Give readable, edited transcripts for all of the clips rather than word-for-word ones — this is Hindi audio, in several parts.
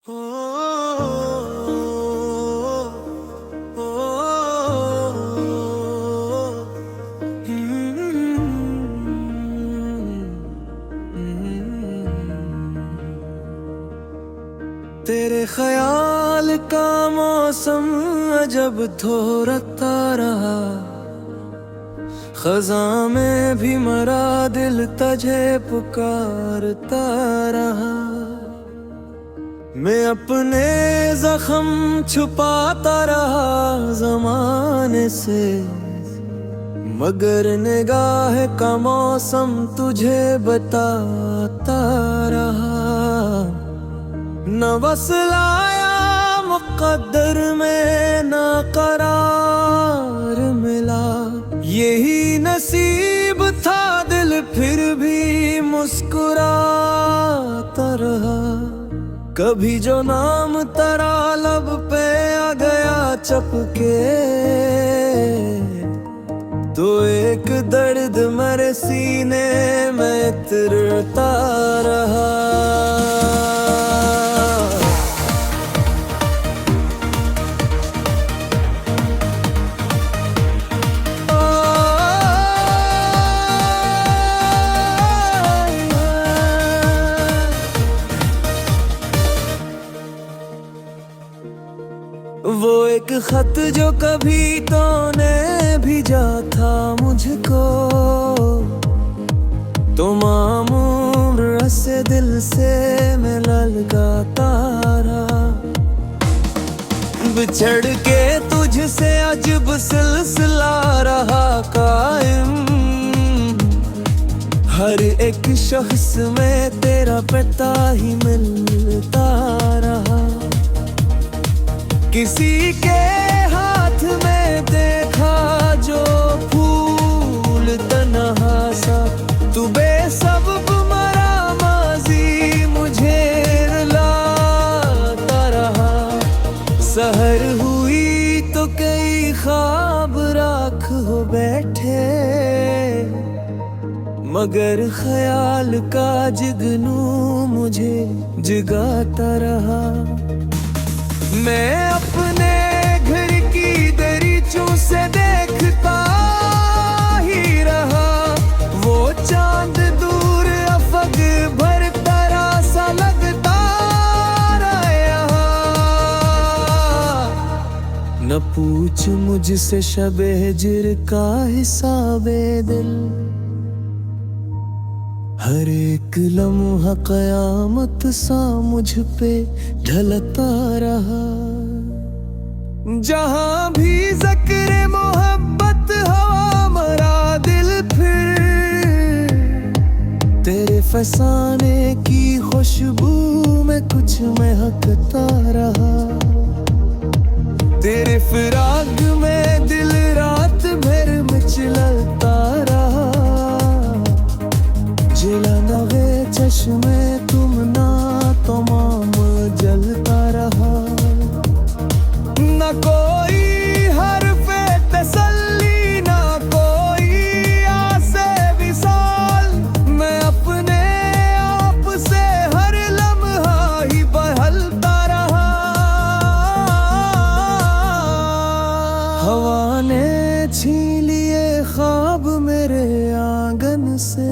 ओ, ओ, तेरे ख्याल का मौसम अजब थोरता रहा। खज़ां में भी मरा दिल तुझे पुकारता रहा। मैं अपने जख्म छुपाता रहा ज़माने से, मगर निगाह का मौसम तुझे बताता रहा। न बस लाया मुक़द्दर में ना करार मिला, यही नसीब था दिल फिर भी मुस्कुराता रहा। कभी जो नाम तेरा लब पे आ गया चपके, तो एक दर्द मेरे सीने में तिरता रहा। वो एक खत जो कभी तूने भेजा था मुझको, तो मामूर से दिल से मैं लगाता रहा। बिछड़ के तुझसे अजब सिलसिला रहा कायम, हर एक शख्स में तेरा पता ही मिलता रहा। किसी के हाथ में देखा जो फूल तन्हा सा, तू बेसबब मरा माजी मुझे रुलाता रहा। सहर हुई तो कई ख्वाब राख हो बैठे, मगर ख्याल का जुगनू मुझे जगाता रहा। मैं अपने घर की दरीचों से देखता ही रहा, वो चांद दूर अफग भर तरह सा लगता रहा। न पूछ मुझसे शबे हिज्र का हिसाबे दिल, हर एक लम्हा क़यामत सा मुझ पे ढलता रहा। जहां भी ज़िक्र मोहब्बत हवा मरा दिल फिर, तेरे फसाने की खुशबू में कुछ महकता रहा। तेरे फिराक में दिल रात भर मचलता रहा। जिला नगे चश्मे तुम ना तमाम जलता रहा। न कोई हरफ़े तसल्ली, ना कोई आसे विसाल, मैं अपने आप से हर लम्हा ही बहलता रहा। हवा ने छीन लिए ख्वाब मेरे आंगन से,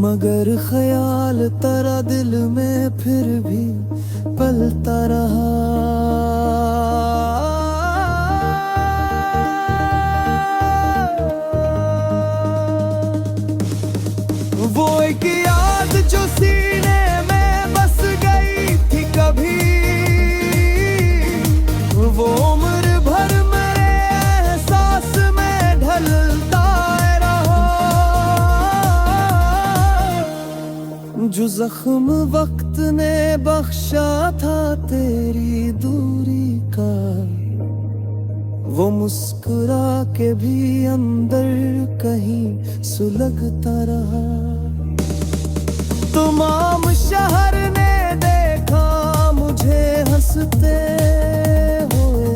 मगर ख्याल तेरा दिल में फिर भी पलता रहा। वो एक याद जो सीने में बस गई थी कभी, वो उम्र भर मेरे एहसास में ढलता रहा। जो जख्म वक्त ने बख्शा था तेरी दूरी का, वो मुस्कुरा के भी अंदर कहीं सुलगता रहा। तमाम शहर ने देखा मुझे हंसते हुए,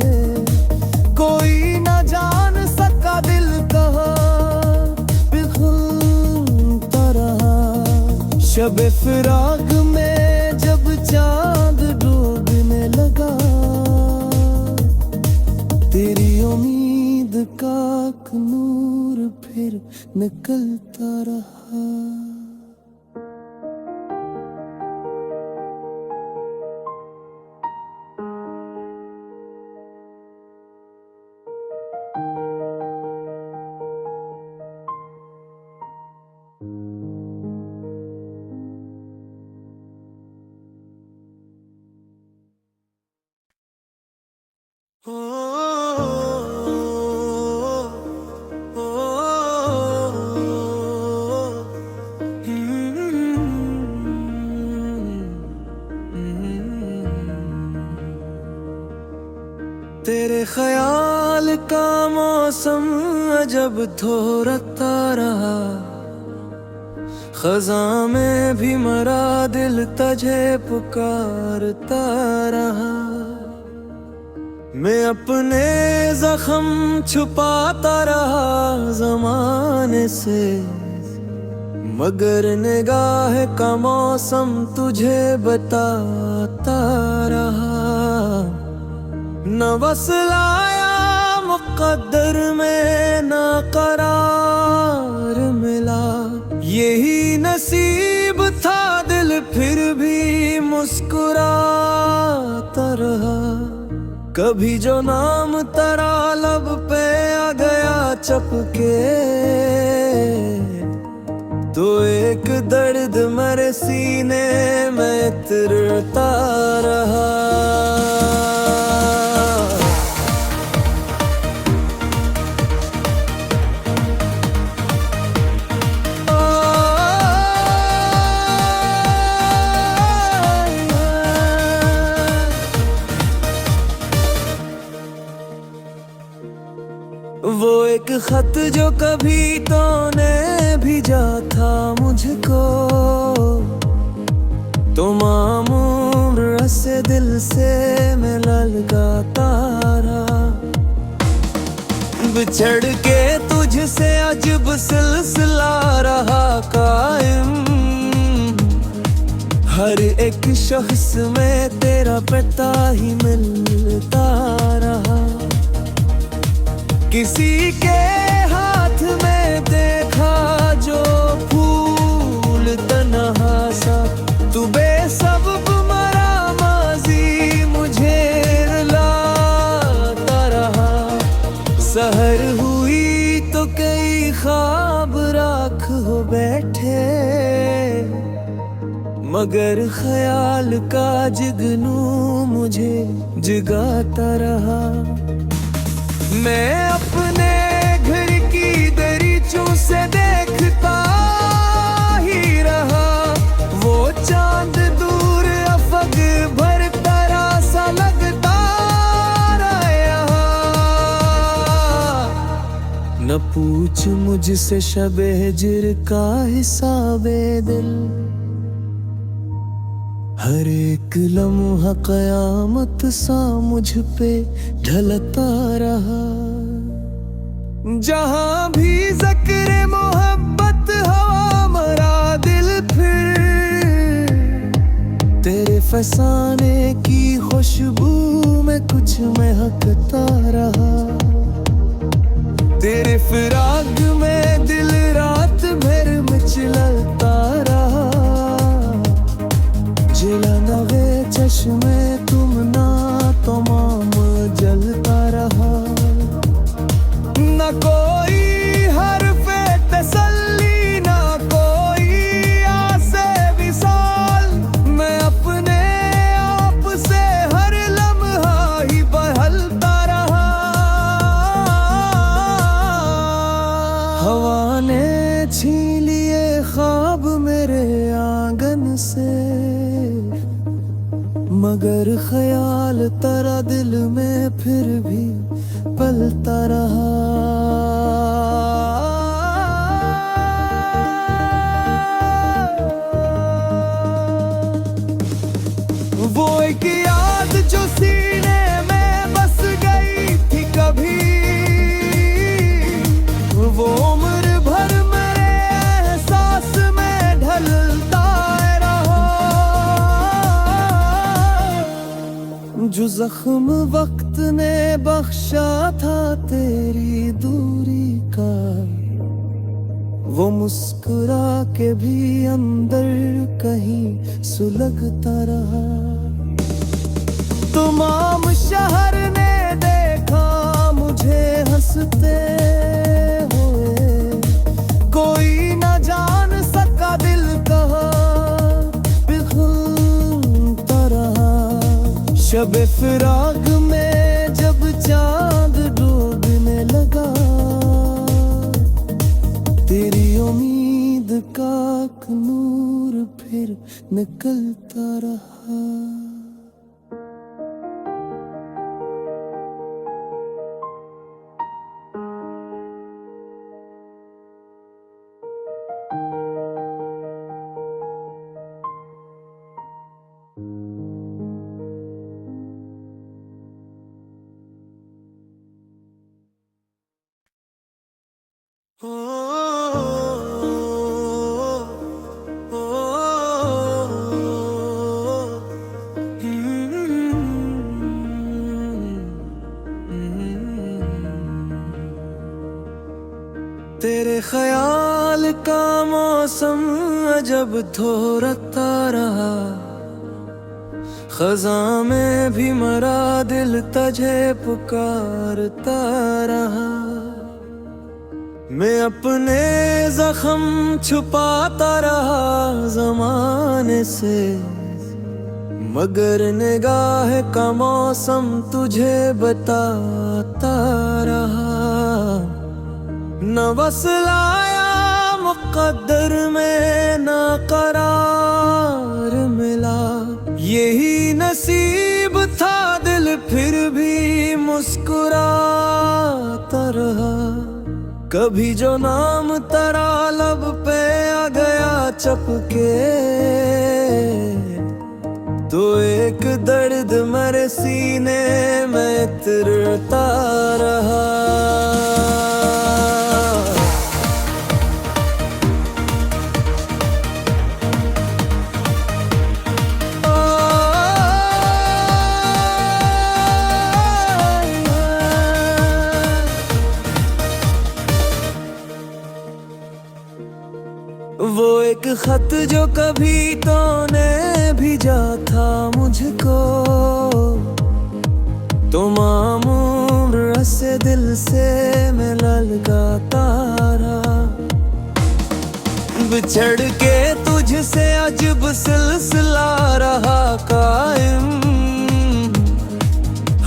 कोई न जान सका दिल कहाँ बिखरता रहा। शब फिराक में जब चांद डूबने लगा, तेरी उम्मीद का नूर फिर निकलता रहा। तेरे ख्याल का मौसम अजब थोरता रहा, खज़ां में भी मरा दिल तुझे पुकारता रहा। मैं अपने जख्म छुपाता रहा ज़माने से, मगर निगाह का मौसम तुझे बताता रहा। न बस लाया मुक़द्दर में न करार मिला, यही नसीब था दिल फिर भी मुस्कुराता रहा। कभी जो नाम तेरा लब पे आ गया चपके, तो एक दर्द मेरे सीने में तिरता रहा। वो एक खत जो कभी तूने भेजा था मुझको, तो मामूर से दिल से मैं लगाता रहा। बिछड़ के तुझसे अजब सिलसिला रहा कायम, हर एक शख्स में तेरा पता ही मिलता रहा। किसी के हाथ में देखा जो फूल तन्हा सा, तू बेसबब मरा माजी मुझे रुलाता रहा। सहर हुई तो कई ख्वाब राख हो बैठे, मगर ख्याल का जुगनू मुझे जगाता रहा। मैं अपने घर की दरीचों से देखता ही रहा, वो चांद दूर अफक भर तारा सा लगता रहा। न पूछ मुझसे शबे हिज्र का हिसाबे दिल, हर एक लम्हा क़यामत सा मुझ पे ढलता रहा। जहाँ भी ज़िक्र मोहब्बत हो मरा दिल फिर, तेरे फसाने की खुशबू में कुछ महकता रहा। तेरे फिराक में दिल रात भर मचलता रहा। जिला नवे चश्मे तुम ना तमाम जलता रहा। न कोई हर्फ़े तसल्ली न कोई आसे विसाल, मैं अपने आप से हर लम्हा ही बहलता रहा। हवा ने छीन लिए ख्वाब मेरे आंगन से, मगर ख्याल तेरा दिल में फिर भी पलता रहा। वो एक याद जो सीने में बस गई थी कभी, वो उम्र भर मेरे एहसास में ढलता रहा। जो जख्म वक्त ने बख्शा था तेरी दूरी का, वो मुस्कुरा के भी अंदर कहीं सुलगता रहा। तमाम शहर ने देखा मुझे हंसते हुए, कोई न जान सका दिल कहाँ पिघलता रहा। शब फिराक में जब चांद डूबने लगा, तेरी उम्मीद का नूर फिर निकलता रहा। तेरे ख्याल का मौसम अजब थोरता रहा, खज़ां में भी मरा दिल तुझे पुकारता रहा। मैं अपने जख्म छुपाता रहा ज़माने से, मगर निगाह का मौसम तुझे बताता रहा। न वसलाया मुक़द्दर में ना करार मिला, यही नसीब था दिल फिर भी मुस्कुराता रहा। कभी जो नाम तेरा लब पे आ गया चपके, तो एक दर्द मेरे सीने में तिरता रहा। वो एक खत जो कभी तूने भेजा था मुझको, तमाम उम्र से दिल से मैं लगाता रहा। बिछड़ के तुझसे अजब सिलसिला रहा कायम,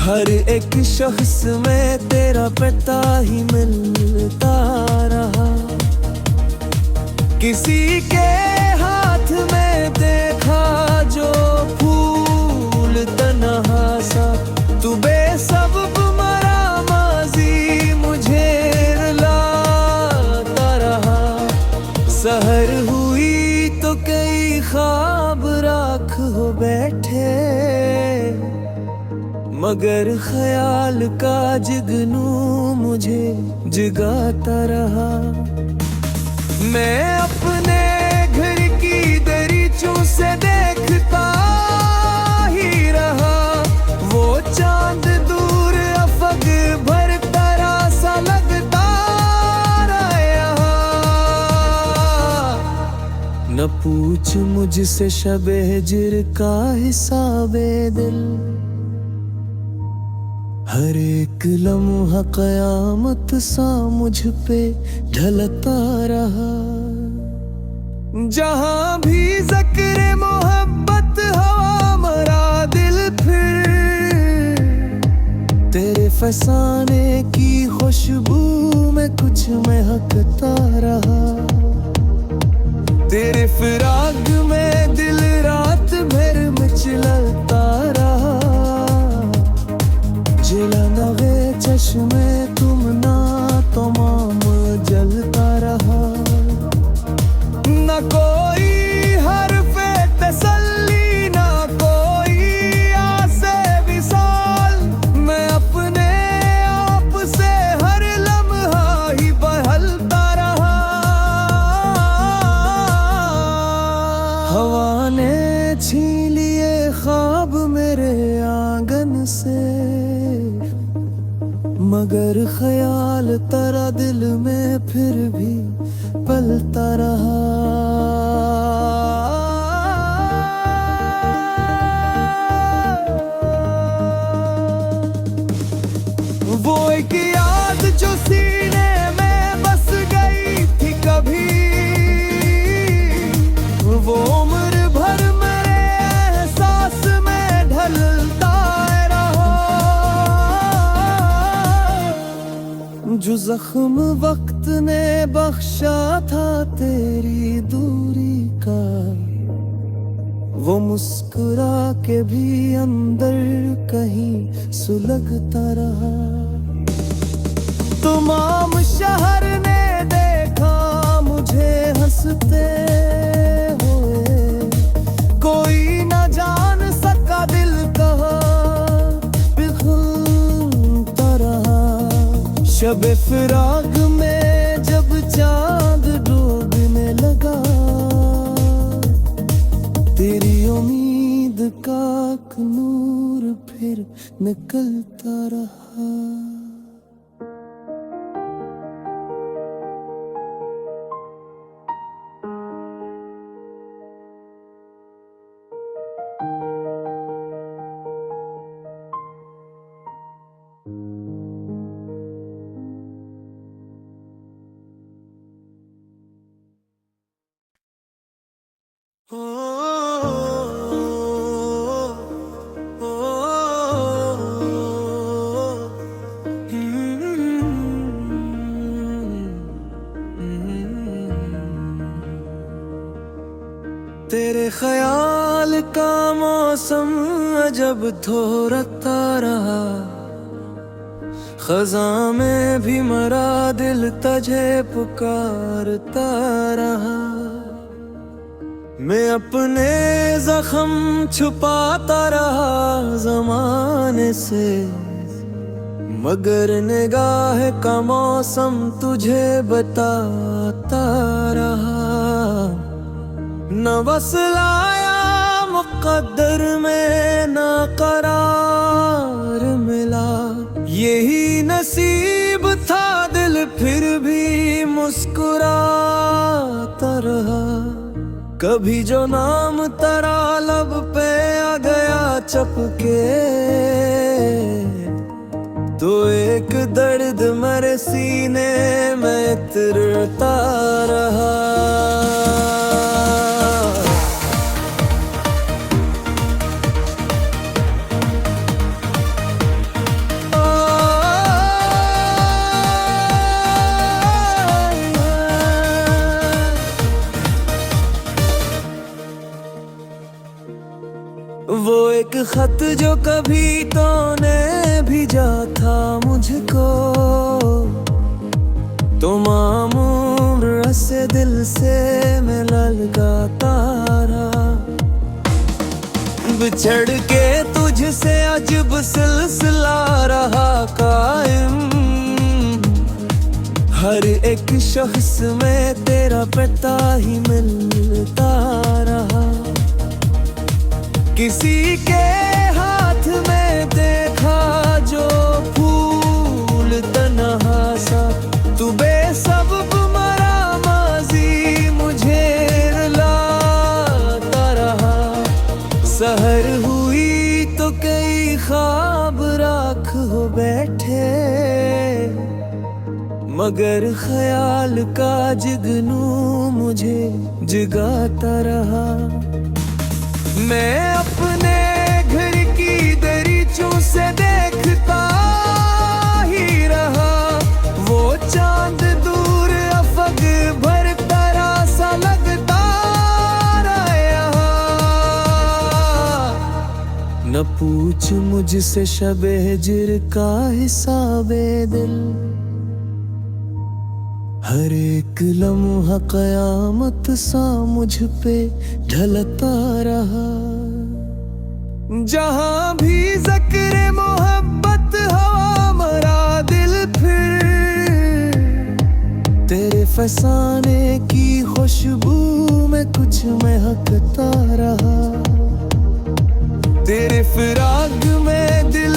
हर एक शख्स में तेरा पता ही मिलता रहा। किसी के हाथ में देखा जो फूल तन्हा सा, तू बेसबब मरा माजी मुझे रुलाता रहा। सहर हुई तो कई ख्वाब राख हो बैठे, मगर ख्याल का जुगनू मुझे जगाता रहा। मैं अपने घर की दरीचों से देखता ही रहा, वो चांद दूर अफक भर तारा सा लगता रहा। न पूछ मुझसे शबे हिज्र का हिसाबे दिल, हर एक लम्हा क़यामत सा मुझ पे ढलता रहा। जहाँ भी ज़िक्र मोहब्बत हवा मरा दिल फिर, तेरे फसाने की खुशबू में कुछ महकता रहा। तेरे फिराक में दिल रात भर मचलता रहा। जिला वे चश्मे तुम ना तमाम जलता रहा। न कोई हर्फ़े तसल्ली, ना कोई आसे विसाल, मैं अपने आप से हर लम्हा ही बहलता रहा। हवा ने छीन लिए ख्वाब मेरे आंगन से, मगर ख्याल तेरा दिल में फिर भी पलता रहा। वो एक याद जो सीने में बस गई थी कभी, वो उम्र भर मेरे एहसास में ढलता रहा। जो जख्म वक्त ने बख्शा था तेरी दूरी का, वो मुस्कुरा के भी अंदर कहीं सुलगता रहा। तमाम शहर ने देखा मुझे हंसते हुए, कोई न जान सका दिल कहाँ पिघलता रहा। शब फिराक में जब चांद डूबने लगा, तेरी उम्मीद का नूर फिर निकलता रहा। तेरे ख्याल का मौसम अजब थोरता रहा, खज़ां में भी मरा दिल तुझे पुकारता रहा। मैं अपने जख्म छुपाता रहा ज़माने से, मगर निगाह का मौसम तुझे बताता रहा। न बस लाया मुक़द्दर में ना करार मिला, यही नसीब था दिल फिर भी मुस्कुराता रहा। कभी जो नाम तेरा लब पे आ गया चपके, तो एक दर्द मेरे सीने में तिरता रहा। वो एक खत जो कभी तूने भेजा था मुझको, तमाम उम्र से दिल से मैं लगाता रहा। बिछड़ के तुझसे अजब सिलसिला रहा कायम, हर एक शख्स में तेरा पता ही मिलता रहा। किसी के हाथ में देखा जो फूल तन्हा सा, तू बेसबब मरा माजी मुझे रुलाता रहा। सहर हुई तो कई ख्वाब राख हो बैठे, मगर ख्याल का जुगनू मुझे जगाता रहा। मैं अपने घर की दरीचों से देखता ही रहा, वो चांद दूर अफक भर तारा सा लगता रहा। न पूछ मुझसे शबे हिज्र का हिसाबे दिल, हर एक लम्हा क़यामत सा मुझ पे ढलता रहा। जहाँ भी ज़िक्र मोहब्बत हवा मरा दिल फिर, तेरे फसाने की खुशबू में कुछ महकता रहा। तेरे फिराक में दिल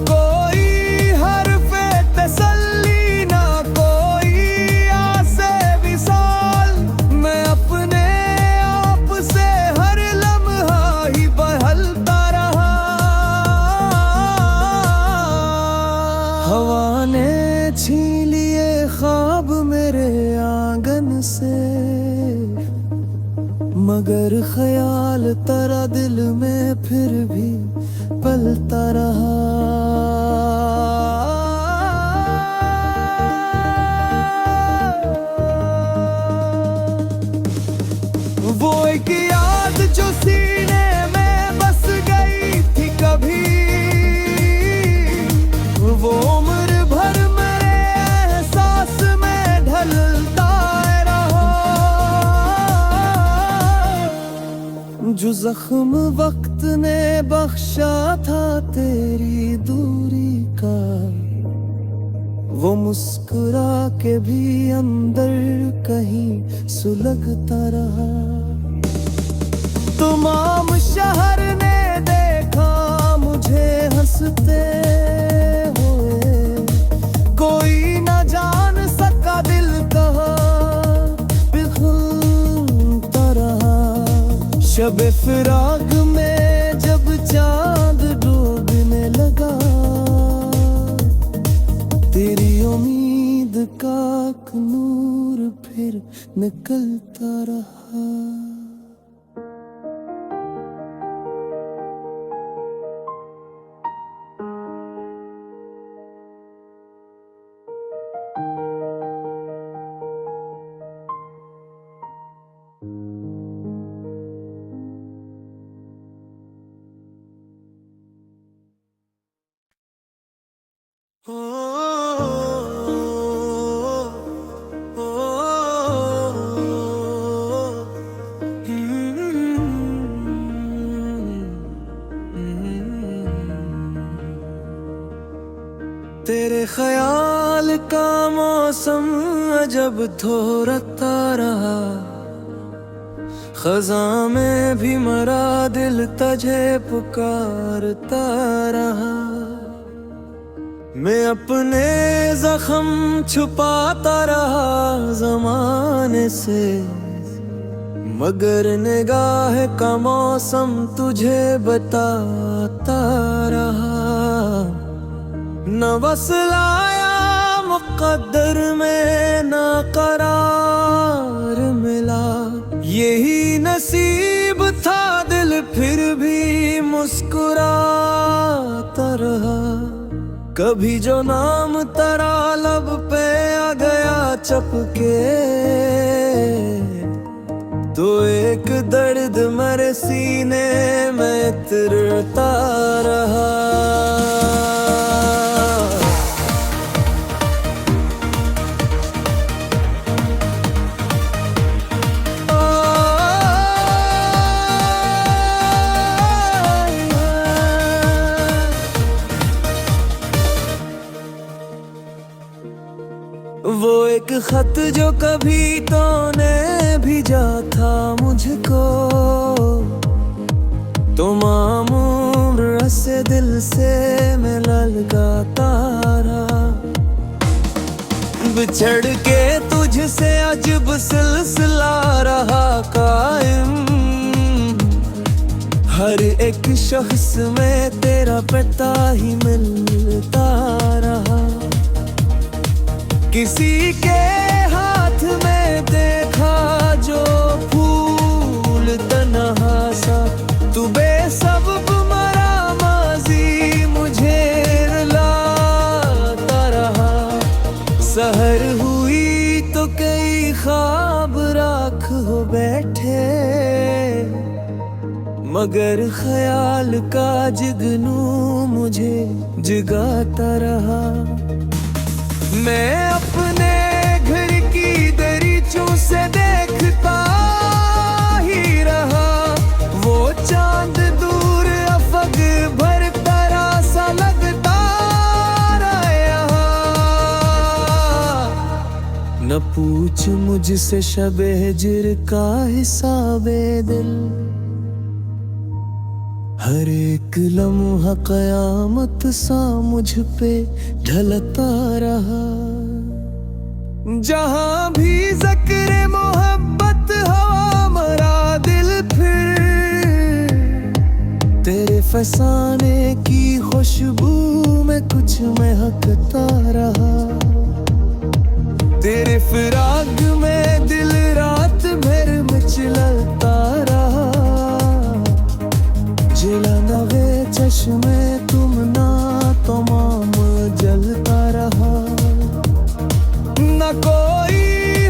कोई हरफ़े तसल्ली, ना कोई आसे विसाल। मैं अपने आप से हर लम्हा ही बहलता रहा। हवा ने छीन लिए ख्वाब मेरे आंगन से, मगर ख्याल तेरा दिल में फिर भी पलता रहा। वो एक याद जो सीने में बस गई थी कभी, वो उम्र भर मेरे एहसास में ढलता रहा। जो जख्म वक्त ने बख्शा था तेरी दूरी का, वो मुस्कुरा के भी अंदर कहीं सुलगता रहा। तमाम शहर ने देखा मुझे हंसते हुए, कोई न जान सका दिल कहाँ पिघलता रहा। शब फिराक में जब चांद डूबने लगा, तेरी उम्मीद का नूर फिर निकलता रहा। तेरे ख्याल का मौसम अजब थोरता रहा। खज़ां में भी मरा दिल तुझे पुकारता रहा। मैं अपने जख्म छुपाता रहा ज़माने से, मगर निगाह का मौसम तुझे बताता रहा। न वसलाया मुक़द्दर में ना करार मिला, यही नसीब था दिल फिर भी मुस्कुराता रहा। कभी जो नाम तेरा लब पे आ गया चपके, तो एक दर्द मेरे सीने में तिरता रहा। वो एक खत जो कभी तूने भेजा था मुझको, तमाम उम्र से दिल से मैं लगाता रहा। बिछड़ के तुझसे अजब सिलसिला रहा कायम, हर एक शख्स में तेरा पता ही मिलता रहा। किसी के हाथ में देखा जो फूल तन्हा सा, तू बेसबब मरा माजी मुझे रुलाता रहा। सहर हुई तो कई ख्वाब राख हो बैठे, मगर ख्याल का जुगनू मुझे जगाता रहा। मैं अपने घर की दरीचों से देखता ही रहा, वो चांद दूर अफग भर तारा सा लगता रहा। न पूछ मुझसे शबे हिज्र का हिसाबे दिल, हर एक लम्हा कयामत सा मुझ पे ढलता रहा। जहां भी ज़िक्र मोहब्बत हवा मरा दिल फिर तेरे फसाने की खुशबू में कुछ महकता रहा। तेरे फिराक में दिल रात भर मचलता रहा। जिला नवे चश्मे तुम ना तमाम जलता रहा। न कोई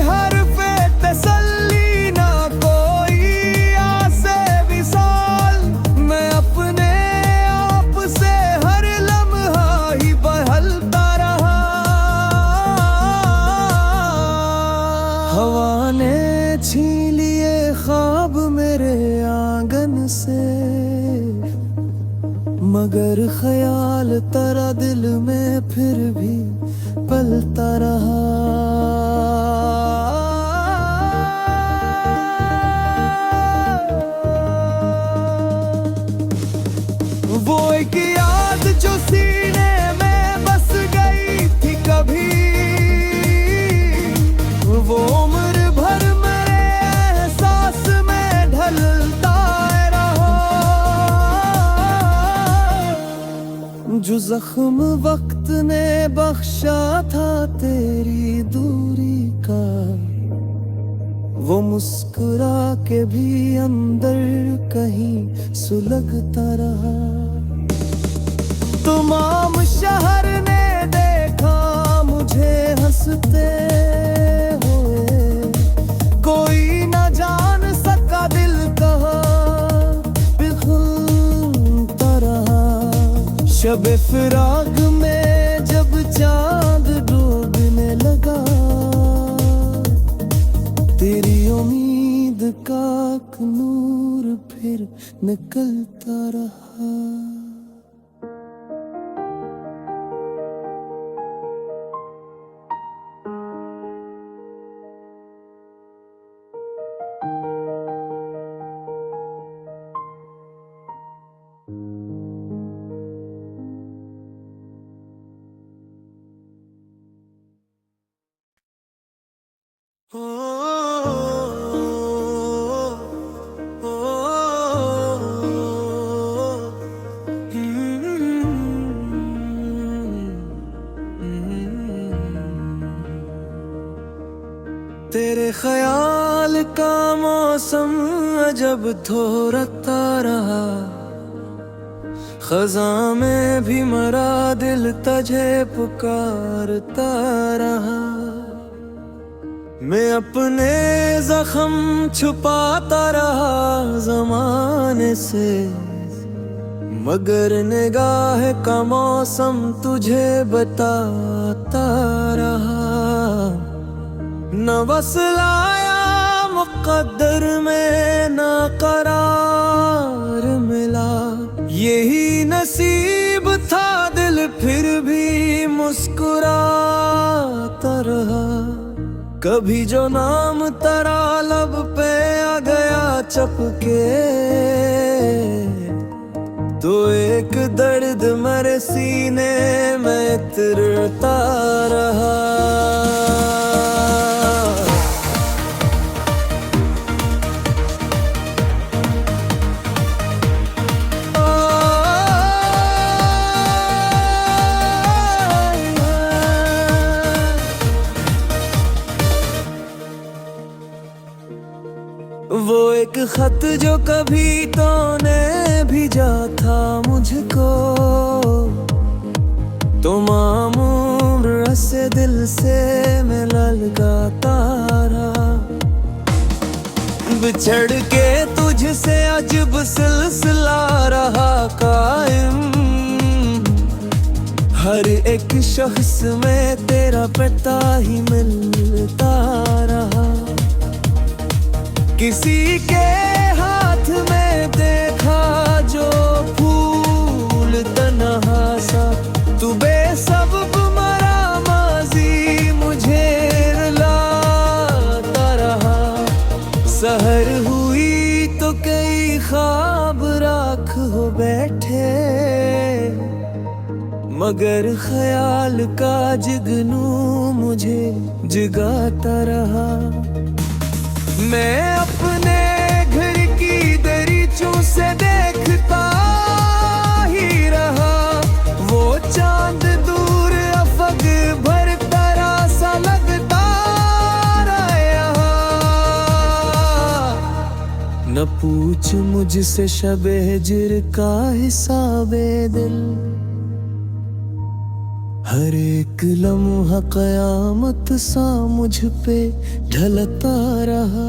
हर्फ़े तसल्ली ना कोई आसे विसाल। मैं अपने आप से हर लम्हा ही बहलता रहा। हवा ने छीन लिए ख्वाब मेरे आंगन से, मगर ख्याल तेरा दिल में फिर भी पलता रहा। वो एक याद जो सीने में बस गई थी कभी, वो उम्र भर मेरे एहसास में ढलता रहा। जो जख्म वक्त ने बख्शा था तेरी दूरी का, वो मुस्कुरा के भी अंदर कहीं सुलगता रहा। तमाम शहर ने देखा मुझे हंसते हुए, कोई न जान सका दिल कहाँ पिघलता रहा। शब फिराक में जब चांद डूबने लगा, तेरी उम्मीद का नूर फिर निकलता रहा। तेरे ख्याल का मौसम अजब थोरता रहा। खज़ां में भी मरा दिल तुझे पुकारता रहा। मैं अपने जख्म छुपाता रहा ज़माने से, मगर निगाह का मौसम तुझे बताता रहा। न बस लाया मुक़द्दर में ना करार मिला, यही नसीब था दिल फिर भी मुस्कुराता रहा। कभी जो नाम तेरा लब पे आ गया चपके, तो एक दर्द मेरे सीने में तिरता रहा। वो एक खत जो कभी तूने भेजा था मुझको, तमाम उम्र से दिल से मैं लगाता रहा। बिछड़ के तुझसे अजब सिलसिला रहा कायम, हर एक शख्स में तेरा पता ही मिलता रहा। किसी के हाथ में देखा जो फूल तन्हा सा, तू बेसबब मरा माजी मुझे रुलाता रहा। सहर हुई तो कई ख्वाब राख हो बैठे, मगर ख्याल का जुगनू मुझे जगाता रहा। मैं अपने घर की दरीचों से देखता ही रहा, वो चांद दूर अफक भर तारा सा लगता रहा यहाँ। न पूछ मुझसे शबे हिज्र का हिसाबे दिल, हर एक लम्हा क़यामत सा मुझ पे ढलता रहा।